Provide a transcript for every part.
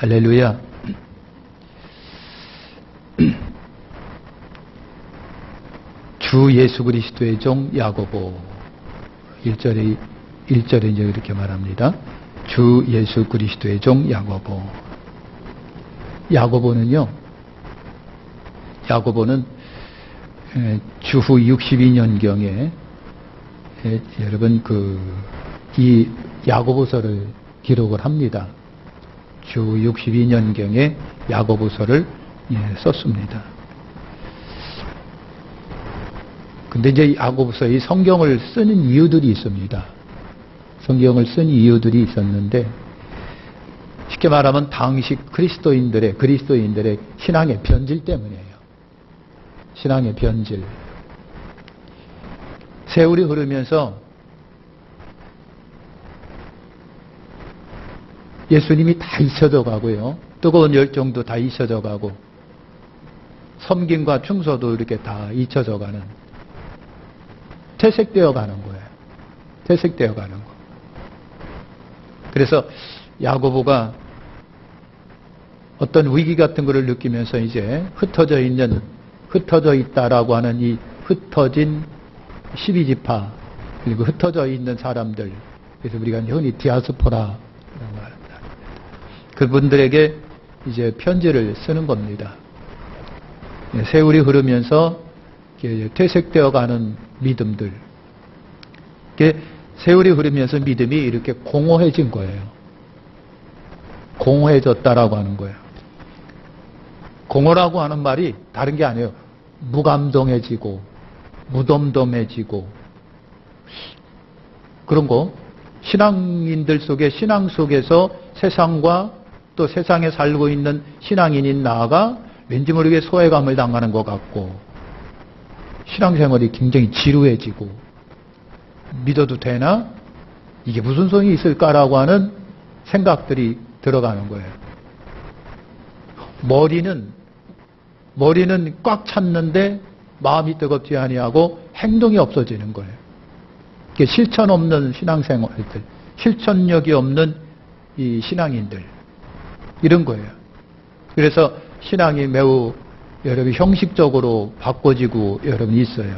할렐루야. 주 예수 그리스도의 종 야고보 1절에 이제 이렇게 말합니다. 주 예수 그리스도의 종 야고보. 야고보는 주후 62년경에 여러분 이 야고보서를 기록을 합니다. 주 62년경에 야고보서를 썼습니다. 근데 이제 야고보서의 성경을 쓰는 이유들이 있습니다. 성경을 쓴 이유들이 있었는데, 쉽게 말하면 당시 그리스도인들의 신앙의 변질 때문이에요. 신앙의 변질. 세월이 흐르면서 예수님이 다 잊혀져 가고요. 뜨거운 열정도 다 잊혀져 가고, 섬김과 충소도 이렇게 다 잊혀져 가는, 퇴색되어 가는 거예요. 퇴색되어 가는 거. 그래서 야고보가 어떤 위기 같은 것을 느끼면서 이제 흩어져 있다라고 하는 이 흩어진 12지파, 그리고 흩어져 있는 사람들, 그래서 우리가 흔히 디아스포라라고 말합니다. 그분들에게 이제 편지를 쓰는 겁니다. 세월이 흐르면서 퇴색되어 가는 믿음들. 세월이 흐르면서 믿음이 이렇게 공허해진 거예요. 공허해졌다라고 하는 거예요. 공허라고 하는 말이 다른 게 아니에요. 무감동해지고, 무덤덤해지고, 그런 거. 신앙인들 속에, 신앙 속에서 세상과 또 세상에 살고 있는 신앙인인 나가 왠지 모르게 소외감을 당하는 것 같고, 신앙생활이 굉장히 지루해지고, 믿어도 되나? 이게 무슨 소용이 있을까라고 하는 생각들이 들어가는 거예요. 머리는 꽉 찼는데 마음이 뜨겁지 아니하고 행동이 없어지는 거예요. 이게 실천 없는 신앙생활들, 실천력이 없는 이 신앙인들, 이런 거예요. 그래서 신앙이 매우 여러분 형식적으로 바꿔지고 여러분 있어요.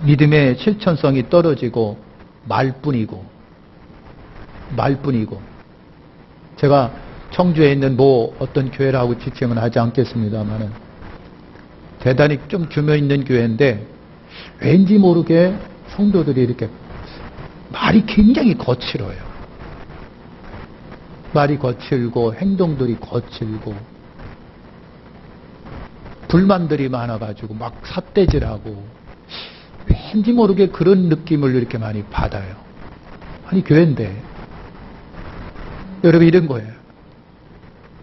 믿음의 실천성이 떨어지고 말뿐이고 제가 청주에 있는 어떤 교회라고 지칭은 하지 않겠습니다만은 대단히 좀 규모 있는 교회인데 왠지 모르게 성도들이 이렇게 말이 굉장히 거칠어요. 말이 거칠고 행동들이 거칠고 불만들이 많아가지고 막 삿대질하고 왠지 모르게 그런 느낌을 이렇게 많이 받아요. 아니 교회인데 여러분 이런 거예요.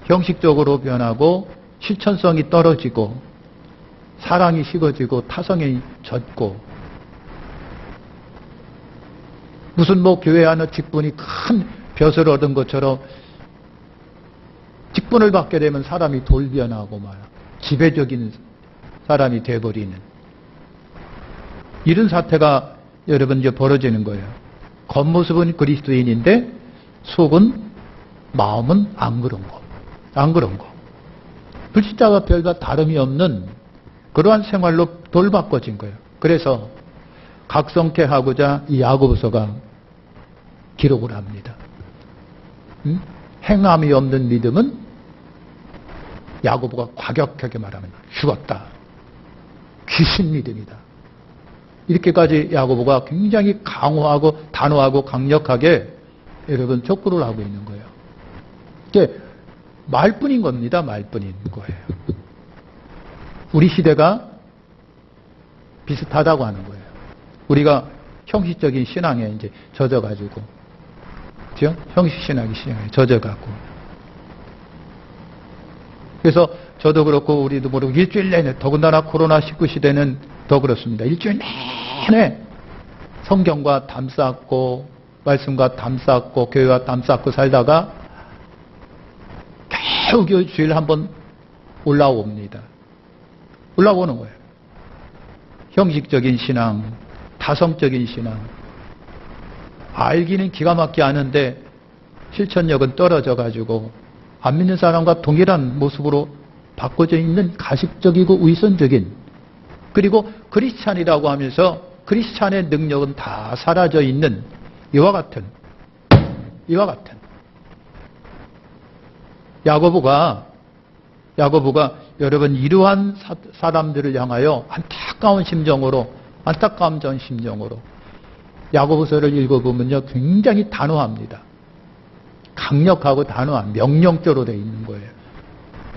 형식적으로 변하고 실천성이 떨어지고 사랑이 식어지고 타성이 젖고 무슨 교회 하나 직분이 큰 벼슬을 얻은 것처럼 직분을 받게 되면 사람이 돌변하고 지배적인 사람이 돼버리는 이런 사태가 여러분 이제 벌어지는 거예요. 겉모습은 그리스도인인데 속은 마음은 안 그런 거. 불신자가 별과 다름이 없는 그러한 생활로 돌바꿔진 거예요. 그래서 각성케 하고자 이 야고보서가 기록을 합니다. 행함이 없는 믿음은 야고보가 과격하게 말하면 죽었다. 귀신 믿음이다. 이렇게까지 야고보가 굉장히 강호하고 단호하고 강력하게 여러분 촉구를 하고 있는 거예요. 이게 말뿐인 겁니다. 말뿐인 거예요. 우리 시대가 비슷하다고 하는 거예요. 우리가 형식적인 신앙에 이제 젖어가지고, 그죠? 형식 신앙에 젖어가고. 그래서 저도 그렇고 우리도 모르고 일주일 내내, 더군다나 코로나19 시대는 더 그렇습니다. 일주일 내내 성경과 담 쌓고, 말씀과 담 쌓고, 교회와 담 쌓고 살다가 겨우 주일 한번 올라옵니다. 올라오는 거예요. 형식적인 신앙, 다성적인 신앙. 알기는 기가 막히게 아는데 실천력은 떨어져 가지고 안 믿는 사람과 동일한 모습으로 바꿔져 있는 가식적이고 위선적인, 그리고 크리스찬이라고 하면서 크리스찬의 능력은 다 사라져 있는 이와 같은 야고보가 여러분 이러한 사람들을 향하여 안타까운 심정으로 야고보서를 읽어보면요 굉장히 단호합니다. 강력하고 단호한 명령조로 되어 있는 거예요.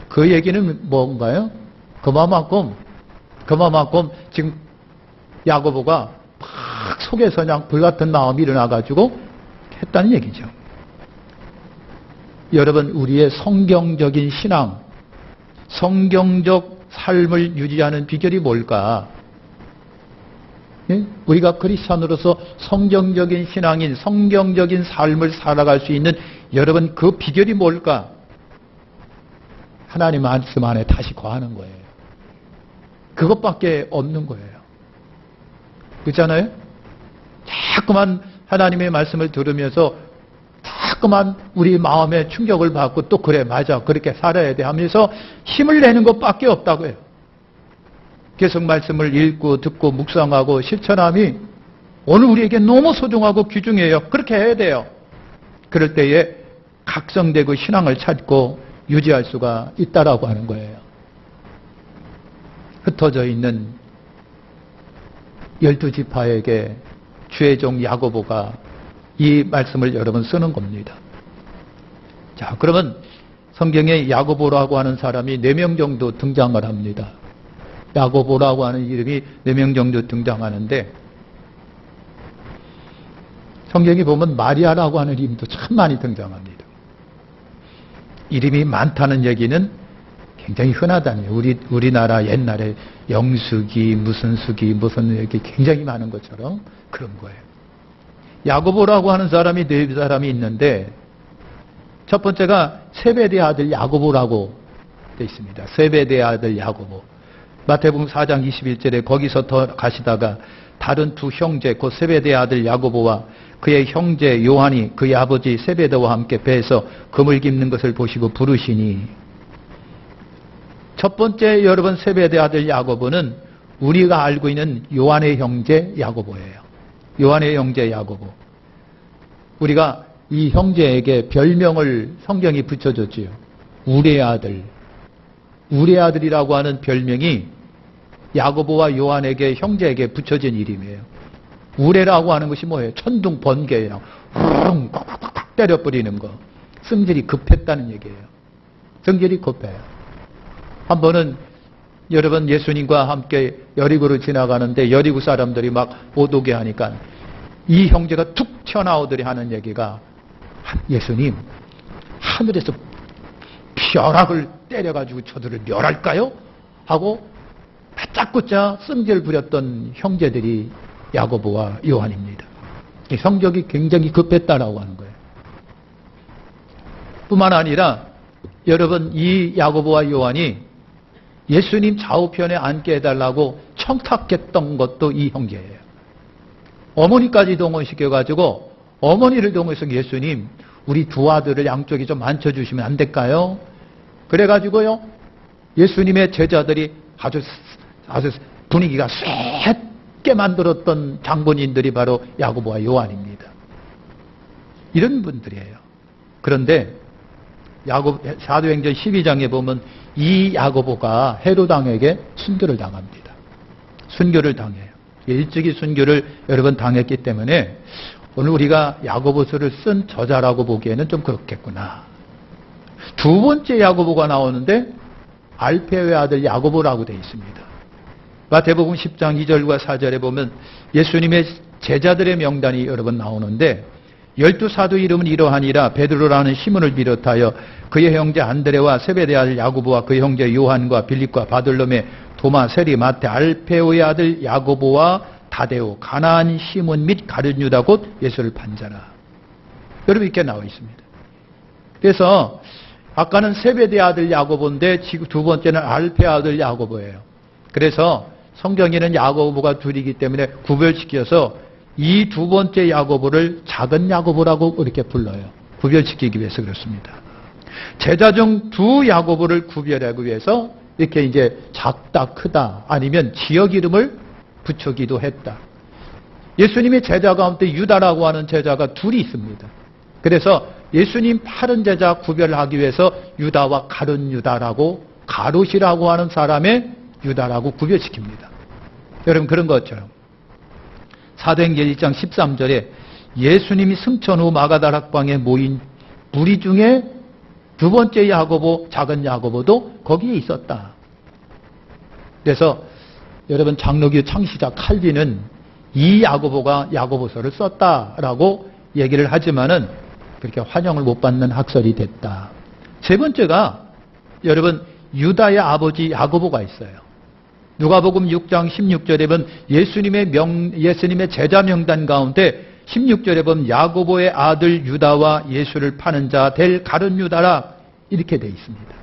그 얘기는 뭔가요? 그만큼 지금 야고보가 막 속에서 그냥 불같은 마음이 일어나가지고 했다는 얘기죠. 여러분, 우리의 성경적인 신앙, 성경적 삶을 유지하는 비결이 뭘까? 예? 우리가 크리스찬으로서 성경적인 신앙인, 성경적인 삶을 살아갈 수 있는 여러분 그 비결이 뭘까? 하나님 말씀 안에 다시 거하는 거예요. 그것밖에 없는 거예요. 그렇잖아요? 자꾸만 하나님의 말씀을 들으면서 자꾸만 우리 마음에 충격을 받고 또 그래 맞아 그렇게 살아야 돼 하면서 힘을 내는 것밖에 없다고요. 계속 말씀을 읽고 듣고 묵상하고 실천함이 오늘 우리에게 너무 소중하고 귀중해요. 그렇게 해야 돼요. 그럴 때에 각성되고 신앙을 찾고 유지할 수가 있다라고 하는 거예요. 흩어져 있는 12지파에게 주의 종 야고보가 이 말씀을 여러분 쓰는 겁니다. 자, 그러면 성경에 야고보라고 하는 사람이 4명 정도 등장을 합니다. 야고보라고 하는 이름이 4명 정도 등장하는데 성경에 보면 마리아라고 하는 이름도 참 많이 등장합니다. 이름이 많다는 얘기는 굉장히 흔하다는 거예요. 우리나라 옛날에 영숙이 무슨 숙이 무슨 이렇게 굉장히 많은 것처럼 그런 거예요. 야고보라고 하는 사람이 4사람이 있는데 첫 번째가 세베대 아들 야고보라고 되어 있습니다. 세베대 아들 야고보. 마태복음 4장 21절에 거기서 더 가시다가 다른 2 형제 곧 세베대 아들 야고보와 그의 형제 요한이 그의 아버지 세베대와 함께 배에서 그물 깁는 것을 보시고 부르시니, 첫 번째 여러분 세베대 아들 야고보는 우리가 알고 있는 요한의 형제 야고보예요. 요한의 형제 야고보. 우리가 이 형제에게 별명을 성경이 붙여줬지요. 우리의 아들. 우리의 아들이라고 하는 별명이 야고보와 요한에게 형제에게 붙여진 이름이에요. 우레라고 하는 것이 뭐예요? 천둥 번개예요. 후릉 꽉꽉꽉 때려버리는 거. 성질이 급했다는 얘기예요. 성질이 급해요. 한 번은 여러분 예수님과 함께 여리고를 지나가는데 여리고 사람들이 막 못 오게 하니까 이 형제가 툭 튀어나오더니 하는 얘기가, 예수님 하늘에서 벼락을 때려가지고 저들을 멸할까요? 하고 바짝고짜 성질 부렸던 형제들이 야고보와 요한입니다. 성격이 굉장히 급했다라고 하는 거예요. 뿐만 아니라 여러분 이 야고보와 요한이 예수님 좌우편에 앉게 해달라고 청탁했던 것도 이 형제예요. 어머니까지 동원시켜가지고 어머니를 동원해서 예수님 우리 2 아들을 양쪽에 좀 앉혀주시면 안 될까요? 그래가지고요 예수님의 제자들이 아주 분위기가 쇠게 만들었던 장본인들이 바로 야고보와 요한입니다. 이런 분들이에요. 그런데 사도행전 12장에 보면 이 야고보가 헤로당에게 순교를 당합니다. 순교를 당해요. 일찍이 순교를 여러분 당했기 때문에 오늘 우리가 야고보서를 쓴 저자라고 보기에는 좀 그렇겠구나. 2 번째 야고보가 나오는데 알페오의 아들 야고보라고 되어 있습니다. 마태복음 10장 2절과 4절에 보면 예수님의 제자들의 명단이 여러분 나오는데 12사도 이름은 이러하니라. 베드로라는 시몬을 비롯하여 그의 형제 안드레와 세베대 아들 야고보와 그의 형제 요한과 빌립과 바돌로메 도마 세리 마태 알페오의 아들 야고보와 다데오 가나안 시몬 및 가룟 유다 곧 예수를 판자라. 여러분 이렇게 나와 있습니다. 그래서 아까는 세베대 아들 야고보인데 지금 2 번째는 알페오 아들 야고보예요. 그래서 성경에는 야고보가 둘이기 때문에 구별시켜서 이 2 번째 야고보를 작은 야고보라고 이렇게 불러요. 구별시키기 위해서 그렇습니다. 제자 중 두 야고보를 구별하기 위해서 이렇게 이제 작다, 크다, 아니면 지역 이름을 붙이기도 했다. 예수님의 제자 가운데 유다라고 하는 제자가 둘이 있습니다. 그래서 예수님 80제자 구별하기 위해서 유다와 가룟 유다라고, 가롯이라고 하는 사람의 유다라고 구별시킵니다. 여러분, 그런 것처럼 사도행전 1장 13절에 예수님이 승천 후 마가다락방에 모인 무리 중에 두 번째 야고보, 작은 야고보도 거기에 있었다. 그래서 여러분, 장로교 창시자 칼빈은 이 야고보가 야고보서를 썼다라고 얘기를 하지만은 그렇게 환영을 못 받는 학설이 됐다. 세 번째가 여러분, 유다의 아버지 야고보가 있어요. 누가복음 6장 16절에 보면 예수님의 제자 명단 가운데 16절에 보면 야고보의 아들 유다와 예수를 파는 자 될 가룟 유다라 이렇게 되어 있습니다.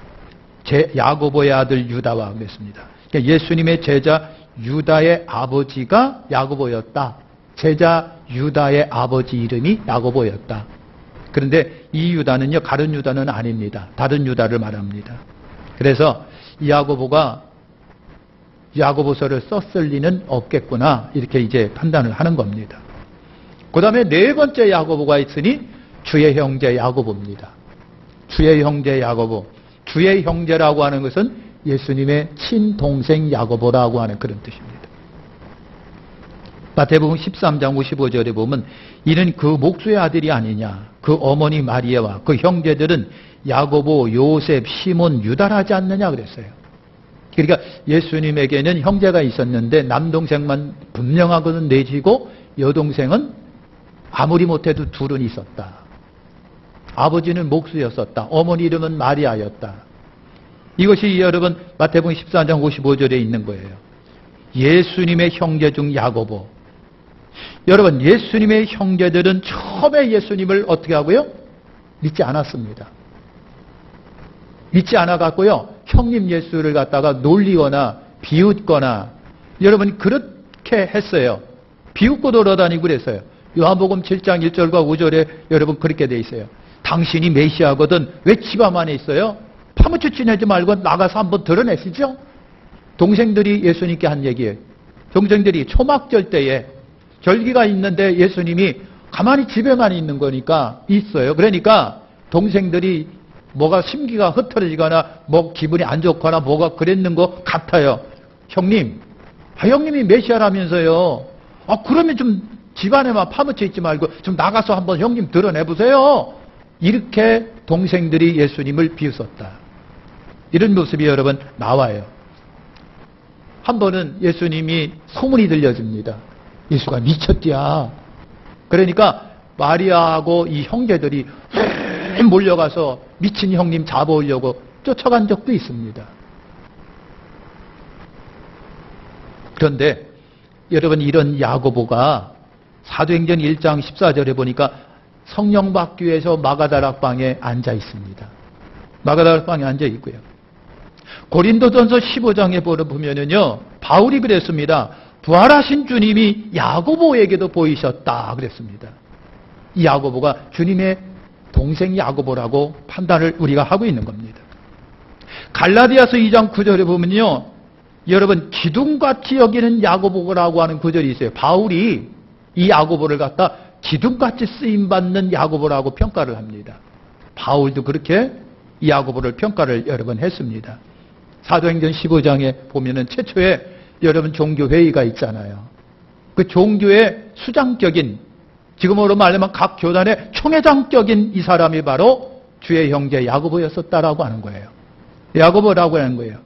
야고보의 아들 유다와 그랬습니다. 그러니까 예수님의 제자 유다의 아버지가 야고보였다. 제자 유다의 아버지 이름이 야고보였다. 그런데 이 유다는요, 가룟 유다는 아닙니다. 다른 유다를 말합니다. 그래서 이 야고보가 야고보서를 썼을 리는 없겠구나, 이렇게 이제 판단을 하는 겁니다. 그 다음에 네 번째 야고보가 있으니 주의 형제 야고보입니다. 주의 형제 야고보. 주의 형제라고 하는 것은 예수님의 친동생 야고보라고 하는 그런 뜻입니다. 마태복음 13장 55절에 보면 이는 그 목수의 아들이 아니냐, 그 어머니 마리아와 그 형제들은 야고보, 요셉, 시몬, 유다라지 않느냐 그랬어요. 그러니까 예수님에게는 형제가 있었는데 남동생만 분명하거든 내지고 여동생은 아무리 못해도 둘은 있었다. 아버지는 목수였었다. 어머니 이름은 마리아였다. 이것이 여러분 마태복음 14장 55절에 있는 거예요. 예수님의 형제 중 야고보. 여러분, 예수님의 형제들은 처음에 예수님을 어떻게 하고요? 믿지 않았습니다. 믿지 않아갖고요, 형님 예수를 갖다가 놀리거나 비웃거나, 여러분 그렇게 했어요. 비웃고 돌아다니고 그랬어요. 요한복음 7장 1절과 5절에 여러분 그렇게 돼 있어요. 당신이 메시아거든 왜 집 안에 있어요? 파묻혀 지내지 말고 나가서 한번 드러내시죠? 동생들이 예수님께 한 얘기예요. 동생들이 초막절 때에 절기가 있는데 예수님이 가만히 집에만 있는 거니까 있어요. 그러니까 동생들이 뭐가 심기가 흐트러지거나 뭐 기분이 안 좋거나 뭐가 그랬는 것 같아요. 형님, 형님이 메시아라면서요. 그러면 좀 집안에만 파묻혀 있지 말고 좀 나가서 한번 형님 드러내보세요. 이렇게 동생들이 예수님을 비웃었다. 이런 모습이 여러분 나와요. 한 번은 예수님이 소문이 들려집니다. 예수가 미쳤디야. 그러니까 마리아하고 이 형제들이 몰려가서 미친 형님 잡아오려고 쫓아간 적도 있습니다. 그런데 여러분, 이런 야고보가 사도행전 1장 14절에 보니까 성령 받기 위해서 마가다락방에 앉아 있습니다. 마가다락방에 앉아 있고요. 고린도전서 15장에 보면은요, 바울이 그랬습니다. 부활하신 주님이 야고보에게도 보이셨다 그랬습니다. 이 야고보가 주님의 동생 야고보라고 판단을 우리가 하고 있는 겁니다. 갈라디아서 2장 9절에 보면요, 여러분 기둥같이 여기는 야고보라고 하는 구절이 있어요. 바울이 이 야고보를 갖다 기둥같이 쓰임받는 야고보라고 평가를 합니다. 바울도 그렇게 이 야고보를 평가를 여러 번 했습니다. 사도행전 15장에 보면은 최초에 여러분 종교회의가 있잖아요. 그 종교의 수장격인, 지금으로 말하면 각 교단의 총회장격인 이 사람이 바로 주의 형제 야고보였었다라고 하는 거예요. 야고보라고 하는 거예요.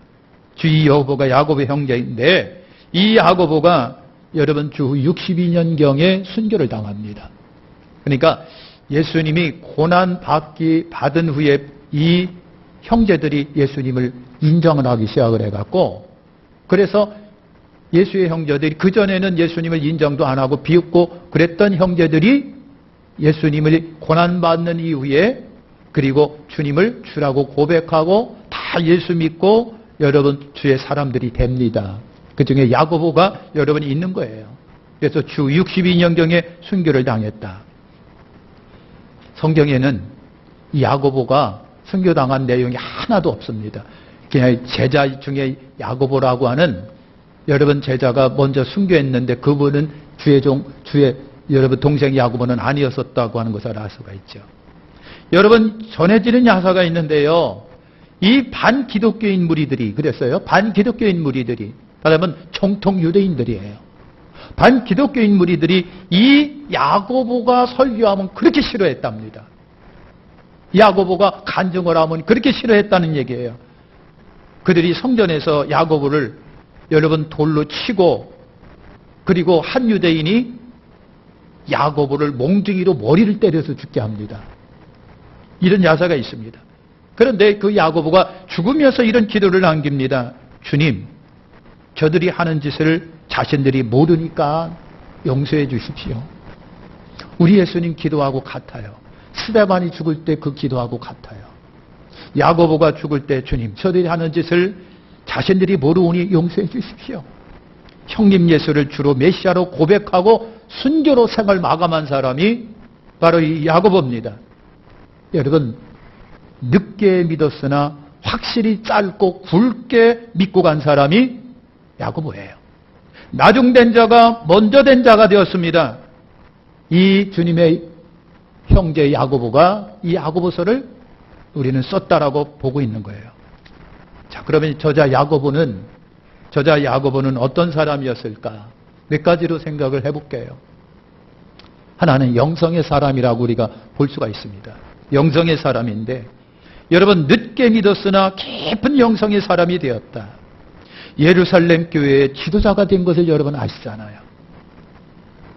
주의 야고보가 야고보 형제인데, 이 야고보가 여러분 주 62년경에 순교를 당합니다. 그러니까 예수님이 고난 받은 후에 이 형제들이 예수님을 인정을 하기 시작을 해갖고, 그래서 예수의 형제들이, 그전에는 예수님을 인정도 안 하고 비웃고 그랬던 형제들이 예수님을 고난받는 이후에, 그리고 주님을 주라고 고백하고 다 예수 믿고 여러분 주의 사람들이 됩니다. 그 중에 야고보가 여러분이 있는 거예요. 그래서 주 62년경에 순교를 당했다. 성경에는 이 야고보가 순교당한 내용이 하나도 없습니다. 그냥 제자 중에 야고보라고 하는 여러분 제자가 먼저 순교했는데 그분은 주의 여러분 동생 야고보는 아니었었다고 하는 것을 알 수가 있죠. 여러분 전해지는 야사가 있는데요. 이 반기독교인 무리들이 그랬어요. 반기독교인 무리들이 말하면 정통 유대인들이에요. 반기독교인 무리들이 이 야고보가 설교하면 그렇게 싫어했답니다. 야고보가 간증을 하면 그렇게 싫어했다는 얘기예요. 그들이 성전에서 야고보를 여러분 돌로 치고 그리고 한 유대인이 야고보를 몽둥이로 머리를 때려서 죽게 합니다. 이런 야사가 있습니다. 그런데 그 야고보가 죽으면서 이런 기도를 남깁니다. 주님, 저들이 하는 짓을 자신들이 모르니까 용서해 주십시오. 우리 예수님 기도하고 같아요. 스데반이 죽을 때 그 기도하고 같아요. 야고보가 죽을 때 주님, 저들이 하는 짓을 자신들이 모르오니 용서해 주십시오. 형님 예수를 주로 메시아로 고백하고 순교로 생을 마감한 사람이 바로 이 야고보입니다. 여러분, 늦게 믿었으나 확실히 짧고 굵게 믿고 간 사람이 야고보예요. 나중된 자가 먼저 된 자가 되었습니다. 이 주님의 형제 야고보가 이 야고보서를 우리는 썼다라고 보고 있는 거예요. 자, 그러면 저자 야고보는 어떤 사람이었을까? 몇 가지로 생각을 해볼게요. 하나는 영성의 사람이라고 우리가 볼 수가 있습니다. 영성의 사람인데 여러분 늦게 믿었으나 깊은 영성의 사람이 되었다. 예루살렘 교회의 지도자가 된 것을 여러분 아시잖아요.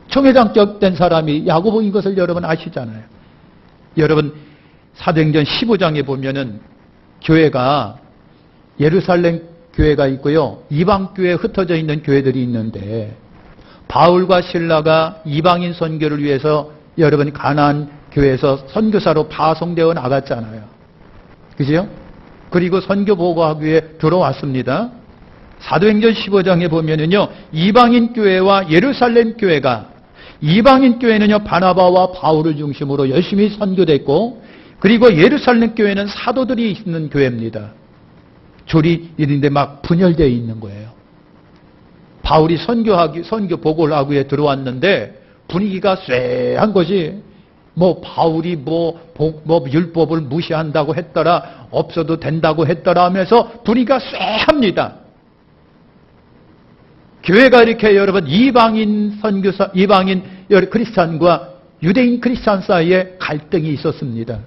총회장격 된 사람이 야고보인 것을 여러분 아시잖아요. 여러분 사도행전 15장에 보면은 교회가 예루살렘 교회가 있고요. 이방 교회에 흩어져 있는 교회들이 있는데 바울과 실라가 이방인 선교를 위해서 여러분 가나안 교회에서 선교사로 파송되어 나갔잖아요. 그죠? 그리고 선교 보고하기 위해 들어왔습니다. 사도행전 15장에 보면은요. 이방인 교회와 예루살렘 교회가 이방인 교회는요. 바나바와 바울을 중심으로 열심히 선교됐고 그리고 예루살렘 교회는 사도들이 있는 교회입니다. 조리 있는데 막 분열되어 있는 거예요. 바울이 선교 보고를 하기 위해 들어왔는데 분위기가 쎄한 것이 바울이 율법을 무시한다고 했더라, 없어도 된다고 했더라 하면서 분위기가 쎄합니다. 교회가 이렇게 여러분 이방인 크리스찬과 유대인 크리스찬 사이에 갈등이 있었습니다.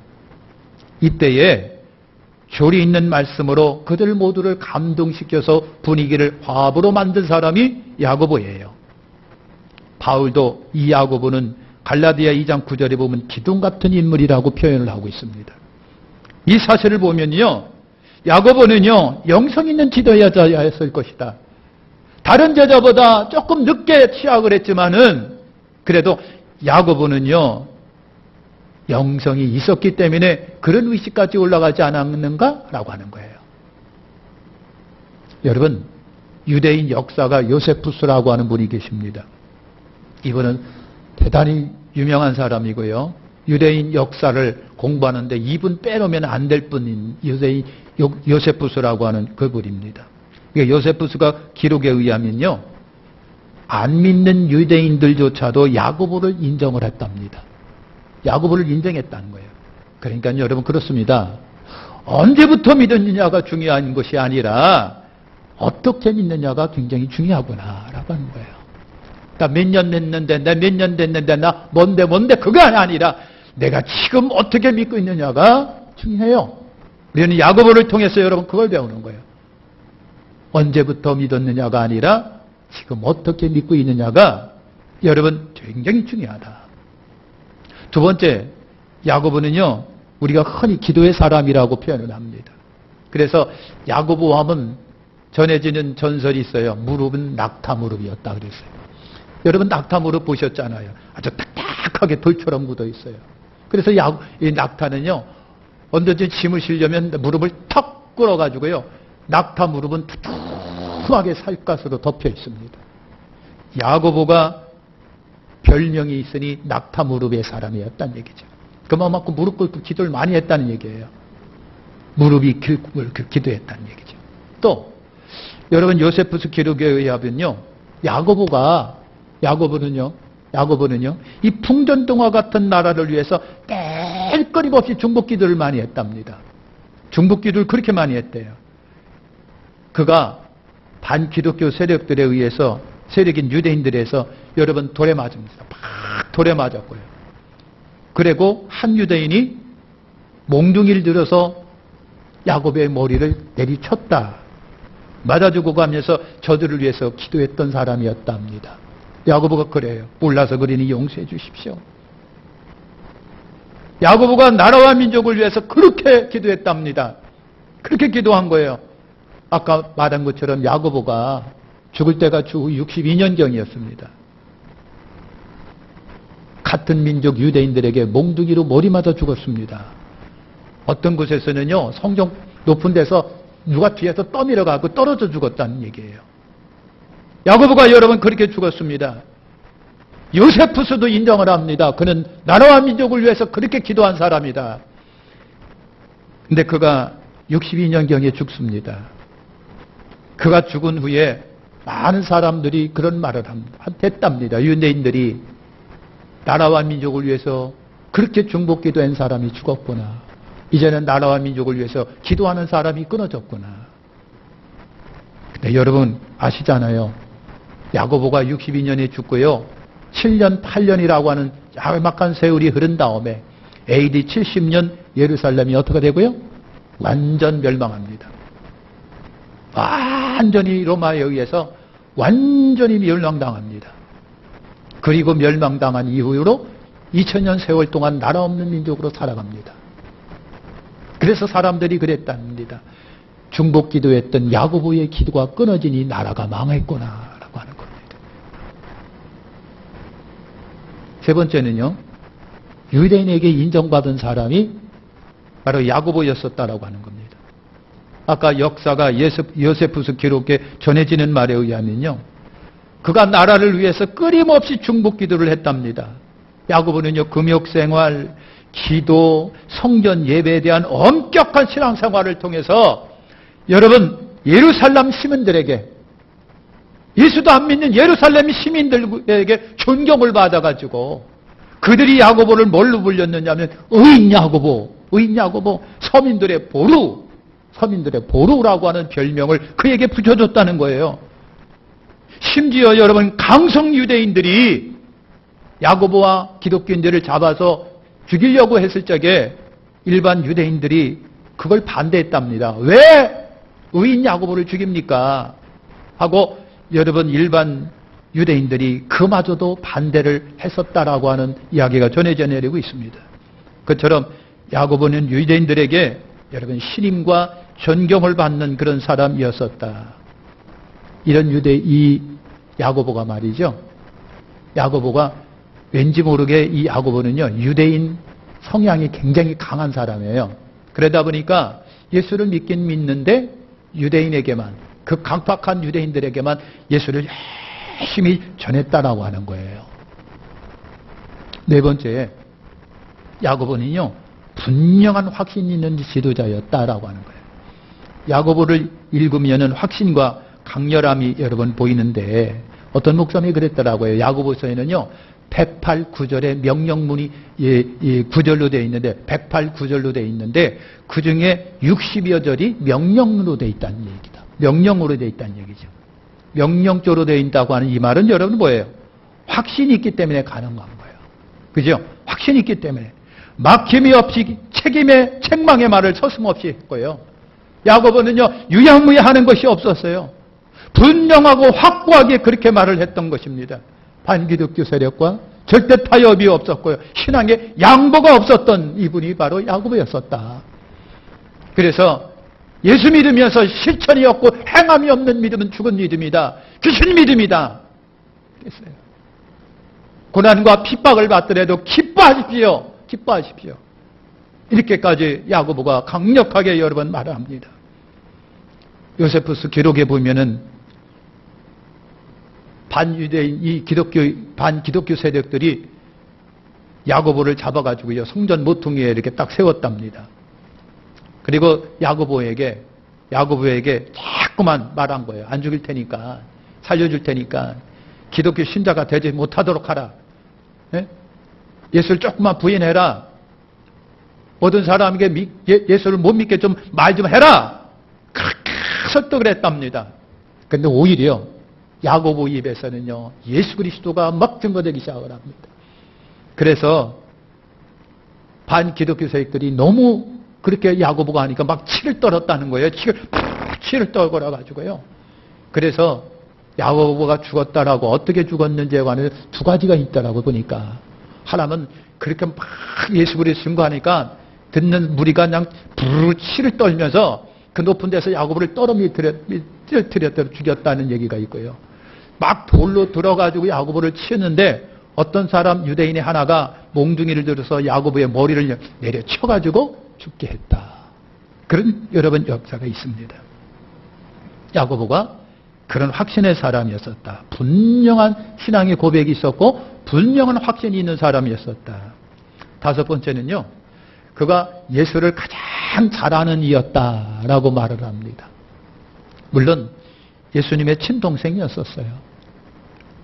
이때에 조리 있는 말씀으로 그들 모두를 감동시켜서 분위기를 화합으로 만든 사람이 야고보예요. 바울도 이 야고보는 갈라디아 2장 9절에 보면 기둥 같은 인물이라고 표현을 하고 있습니다. 이 사실을 보면요. 야고보는요. 영성 있는 지도자였을 것이다. 다른 제자보다 조금 늦게 취학을 했지만은 그래도 야고보는요. 영성이 있었기 때문에 그런 위치까지 올라가지 않았는가라고 하는 거예요. 여러분, 유대인 역사가 요세푸스라고 하는 분이 계십니다. 이분은 대단히 유명한 사람이고요. 유대인 역사를 공부하는데 이분 빼놓으면 안 될 분인 유대인 요세푸스라고 하는 그분입니다. 요세푸스가 기록에 의하면요. 안 믿는 유대인들조차도 야고보를 인정을 했답니다. 야고보를 인정했다는 거예요. 그러니까 여러분 그렇습니다. 언제부터 믿었느냐가 중요한 것이 아니라 어떻게 믿느냐가 굉장히 중요하구나라고 하는 거예요. 나 몇 년 됐는데 나 뭔데 그거 아니라 내가 지금 어떻게 믿고 있느냐가 중요해요. 우리는 야고보를 통해서 여러분 그걸 배우는 거예요. 언제부터 믿었느냐가 아니라 지금 어떻게 믿고 있느냐가 여러분 굉장히 중요하다. 두 번째, 야고보는요, 우리가 흔히 기도의 사람이라고 표현을 합니다. 그래서 야고보 하면 전해지는 전설이 있어요. 무릎은 낙타 무릎이었다 그랬어요. 여러분 낙타 무릎 보셨잖아요. 아주 딱딱하게 돌처럼 묻어 있어요. 그래서 이 낙타는요, 언제든지 짐을 실려면 무릎을 턱 끌어가지고요, 낙타 무릎은 두툼하게 살갗으로 덮여 있습니다. 야고보가 별명이 있으니 낙타 무릎의 사람이었다는 얘기죠. 그만큼 무릎 꿇고 기도를 많이 했다는 얘기예요. 무릎이 기도했다는 얘기죠. 또 여러분 요세푸스 기록에 의하면요, 야고보는요 이 풍전등화 같은 나라를 위해서 뗄 끊임없이 중보기도를 많이 했답니다. 중보기도를 그렇게 많이 했대요. 그가 반기독교 세력들에 의해서, 세력인 유대인들에서 여러분 돌에 맞습니다. 막 돌에 맞았고요. 그리고 한 유대인이 몽둥이를 들어서 야고보의 머리를 내리쳤다. 맞아 죽어가면서 저들을 위해서 기도했던 사람이었답니다. 야고보가 그래요. 몰라서 그러니 용서해 주십시오. 야고보가 나라와 민족을 위해서 그렇게 기도했답니다. 그렇게 기도한 거예요. 아까 말한 것처럼 야고보가 죽을 때가 주후 62년경이었습니다. 같은 민족 유대인들에게 몽둥이로 머리 맞아 죽었습니다. 어떤 곳에서는요, 성전 높은 데서 누가 뒤에서 떠밀어 가고 떨어져 죽었다는 얘기예요. 야고보가 여러분 그렇게 죽었습니다. 요세푸스도 인정을 합니다. 그는 나라와 민족을 위해서 그렇게 기도한 사람이다. 근데 그가 62년경에 죽습니다. 그가 죽은 후에 많은 사람들이 그런 말을 했답니다. 유대인들이 나라와 민족을 위해서 그렇게 중보기도한 사람이 죽었구나. 이제는 나라와 민족을 위해서 기도하는 사람이 끊어졌구나. 근데 여러분 아시잖아요. 야고보가 62년에 죽고요. 7년, 8년이라고 하는 야막한 세월이 흐른 다음에 AD 70년 예루살렘이 어떻게 되고요? 완전 멸망합니다. 완전히 로마에 의해서 완전히 멸망당합니다. 그리고 멸망당한 이후로 2000년 세월 동안 나라 없는 민족으로 살아갑니다. 그래서 사람들이 그랬답니다. 중보기도했던 야고보의 기도가 끊어지니 나라가 망했구나라고 하는 겁니다. 세 번째는요, 유대인에게 인정받은 사람이 바로 야고보였었다라고 하는 겁니다. 아까 역사가 요세푸스 기록에 전해지는 말에 의하면요, 그가 나라를 위해서 끊임없이 중보기도를 했답니다. 야고보는요, 금욕생활, 기도, 성전 예배에 대한 엄격한 신앙생활을 통해서 여러분 예루살렘 시민들에게, 예수도 안 믿는 예루살렘 시민들에게 존경을 받아가지고 그들이 야고보를 뭘로 불렸느냐 하면 의인 야고보, 서민들의 보루라고 하는 별명을 그에게 붙여줬다는 거예요. 심지어 여러분 강성 유대인들이 야고보와 기독교인들을 잡아서 죽이려고 했을 적에 일반 유대인들이 그걸 반대했답니다. 왜 의인 야고보를 죽입니까? 하고 여러분 일반 유대인들이 그마저도 반대를 했었다라고 하는 이야기가 전해져 내리고 있습니다. 그처럼 야고보는 유대인들에게 여러분 신임과 존경을 받는 그런 사람이었었다. 이런 이 야고보가 말이죠. 야고보가 왠지 모르게 이 야고보는요, 유대인 성향이 굉장히 강한 사람이에요. 그러다 보니까 예수를 믿긴 믿는데 유대인에게만, 그 강팍한 유대인들에게만 예수를 열심히 전했다라고 하는 거예요. 네 번째, 야고보는요, 분명한 확신 있는 지도자였다라고 하는 거예요. 야고보를 읽으면은 확신과 강렬함이 여러분 보이는데 어떤 목사님이 그랬더라고요. 야고보서에는요 108구절의 명령문이 구절로 되어 있는데 108구절로 되어 있는데 그 중에 60여 절이 명령으로 되어 있다는 얘기다. 명령으로 되어 있다는 얘기죠. 명령조로 되어 있다고 하는 이 말은 여러분 뭐예요? 확신이 있기 때문에 가능한 거예요. 그죠? 확신이 있기 때문에 막힘이 없이 책망의 말을 서슴없이 했고요. 야고보는요 유야무야하는 것이 없었어요. 분명하고 확고하게 그렇게 말을 했던 것입니다. 반기독교 세력과 절대 타협이 없었고요. 신앙에 양보가 없었던 이분이 바로 야고보였었다. 그래서 예수 믿으면서 실천이 없고 행함이 없는 믿음은 죽은 믿음이다. 귀신 믿음이다. 그랬어요. 고난과 핍박을 받더라도 기뻐하십시오. 기뻐하십시오. 이렇게까지 야고보가 강력하게 여러 번 말합니다. 요세푸스 기록에 보면은 반유대인, 반기독교 세력들이 야고보를 잡아가지고요, 성전 모퉁이에 이렇게 딱 세웠답니다. 그리고 야고보에게 자꾸만 말한 거예요. 안 죽일 테니까, 살려줄 테니까, 기독교 신자가 되지 못하도록 하라. 예? 예수를 조금만 부인해라. 모든 사람에게 예수를 못 믿게 좀 말 좀 해라. 그렇게 설득을 했답니다. 근데 오히려 야고보 입에서는요, 예수 그리스도가 막 증거되기 시작을 합니다. 그래서 반기독교 세력들이 너무 그렇게 야고보가 하니까 막 치를 떨었다는 거예요. 치를 떨거려 가지고요. 그래서 야고보가 죽었다라고, 어떻게 죽었는지에 관해서 두 가지가 있더라고 보니까. 하나는 그렇게 막 예수 그리스도 증거하니까 듣는 무리가 그냥 부르르 치를 떨면서 그 높은 데서 야고보를 떨어뜨려 죽였다는 얘기가 있고요. 막 돌로 들어가지고 야고보를 치는데 어떤 사람 유대인의 하나가 몽둥이를 들어서 야고보의 머리를 내려쳐가지고 죽게 했다. 그런 여러분 역사가 있습니다. 야고보가 그런 확신의 사람이었었다. 분명한 신앙의 고백이 있었고 분명한 확신이 있는 사람이었었다. 다섯 번째는요, 그가 예수를 가장 잘 아는 이였다라고 말을 합니다. 물론 예수님의 친동생이었었어요.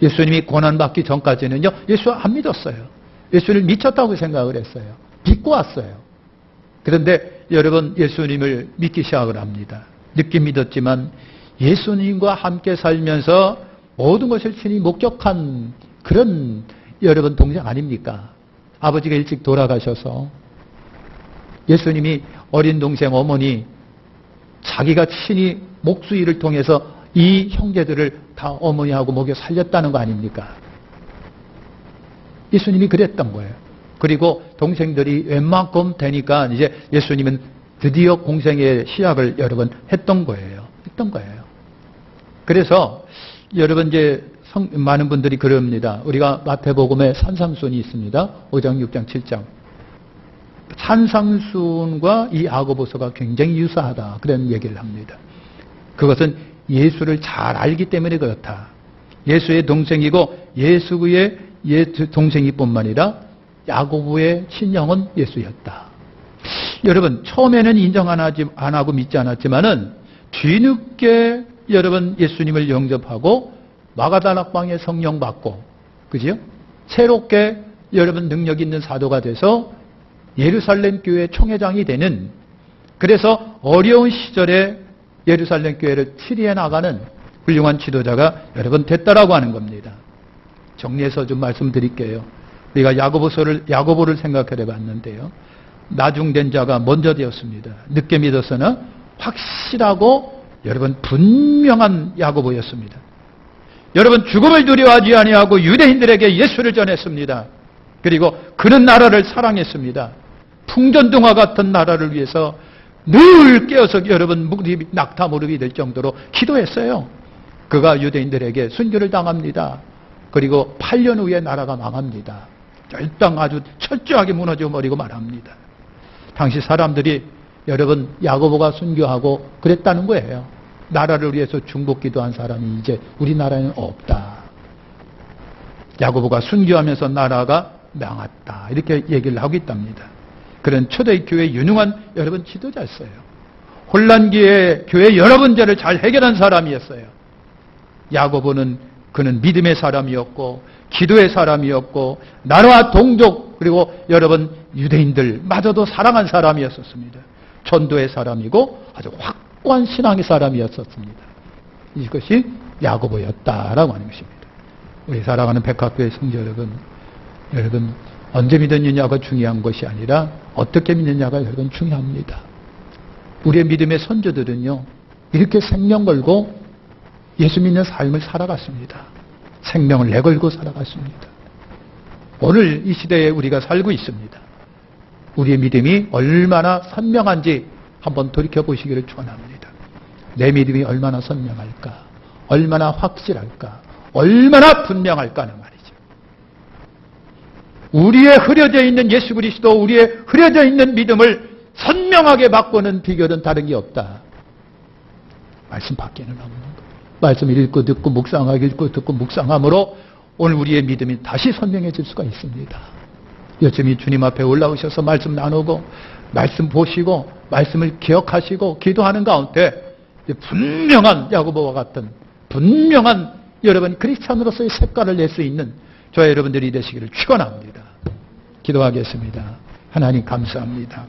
예수님이 고난받기 전까지는요, 예수 안 믿었어요. 예수를 미쳤다고 생각을 했어요. 믿고 왔어요. 그런데 여러분, 예수님을 믿기 시작을 합니다. 늦게 믿었지만 예수님과 함께 살면서 모든 것을 친히 목격한 그런 여러분 동생 아닙니까? 아버지가 일찍 돌아가셔서 예수님이 어린 동생 어머니, 자기가 친히 목수일을 통해서 이 형제들을 다 어머니하고 먹여 살렸다는 거 아닙니까? 예수님이 그랬던 거예요. 그리고 동생들이 웬만큼 되니까 이제 예수님은 드디어 공생의 시작을 여러분 했던 거예요. 그래서 여러분 이제 많은 분들이 그럽니다. 우리가 마태복음에 산상순이 있습니다. 5장, 6장, 7장. 산상순과 이 야고보서가 굉장히 유사하다. 그런 얘기를 합니다. 그것은 예수를 잘 알기 때문에 그렇다. 예수의 동생이고 예수의 동생이 뿐만 아니라 야고보의 친형은 예수였다. 여러분, 처음에는 인정 안 하고 믿지 않았지만은 뒤늦게 여러분 예수님을 영접하고 마가다락방에 성령 받고, 그죠? 새롭게 여러분 능력 있는 사도가 돼서 예루살렘 교회 총회장이 되는, 그래서 어려운 시절에 예루살렘 교회를 치리해 나가는 훌륭한 지도자가 여러분 됐다라고 하는 겁니다. 정리해서 좀 말씀드릴게요. 우리가 야고보를 생각해 봤는데요. 나중된 자가 먼저 되었습니다. 늦게 믿었으나 확실하고 여러분 분명한 야고보였습니다. 여러분 죽음을 두려워하지 아니하고 유대인들에게 예수를 전했습니다. 그리고 그는 나라를 사랑했습니다. 풍전등화 같은 나라를 위해서 늘 깨어서 여러분 낙타 무릎이 될 정도로 기도했어요. 그가 유대인들에게 순교를 당합니다. 그리고 8년 후에 나라가 망합니다. 일단 아주 철저하게 무너져 버리고 말합니다. 당시 사람들이 여러분 야고보가 순교하고 그랬다는 거예요. 나라를 위해서 중복기도한 사람이 이제 우리나라에는 없다. 야고보가 순교하면서 나라가 망했다. 이렇게 얘기를 하고 있답니다. 그런 초대교회 유능한 여러분 지도자였어요. 혼란기에 교회 여러 문제를 잘 해결한 사람이었어요. 야고보는 그는 믿음의 사람이었고 기도의 사람이었고 나라와 동족 그리고 여러분 유대인들마저도 사랑한 사람이었었습니다. 전도의 사람이고 아주 확고한 신앙의 사람이었었습니다. 이것이 야고보였다라고 하는 것입니다. 우리 사랑하는 백학교의 성도 여러분 언제 믿었느냐가 중요한 것이 아니라 어떻게 믿느냐가 여러분 중요합니다. 우리의 믿음의 선조들은요 이렇게 생명 걸고 예수 믿는 삶을 살아갔습니다. 생명을 내걸고 살아갔습니다. 오늘 이 시대에 우리가 살고 있습니다. 우리의 믿음이 얼마나 선명한지 한번 돌이켜보시기를 축원합니다. 내 믿음이 얼마나 선명할까? 얼마나 확실할까? 얼마나 분명할까는 말이죠. 우리의 흐려져 있는 예수 그리스도, 우리의 흐려져 있는 믿음을 선명하게 바꾸는 비결은 다른 게 없다. 말씀 밖에는 없는 것. 말씀을 읽고 듣고 묵상하고 읽고 듣고 묵상함으로 오늘 우리의 믿음이 다시 선명해질 수가 있습니다. 여전히 주님 앞에 올라오셔서 말씀 나누고 말씀 보시고 말씀을 기억하시고 기도하는 가운데 분명한 야고보와 같은 분명한 여러분 크리스찬으로서의 색깔을 낼 수 있는 저와 여러분들이 되시기를 축원합니다. 기도하겠습니다. 하나님 감사합니다.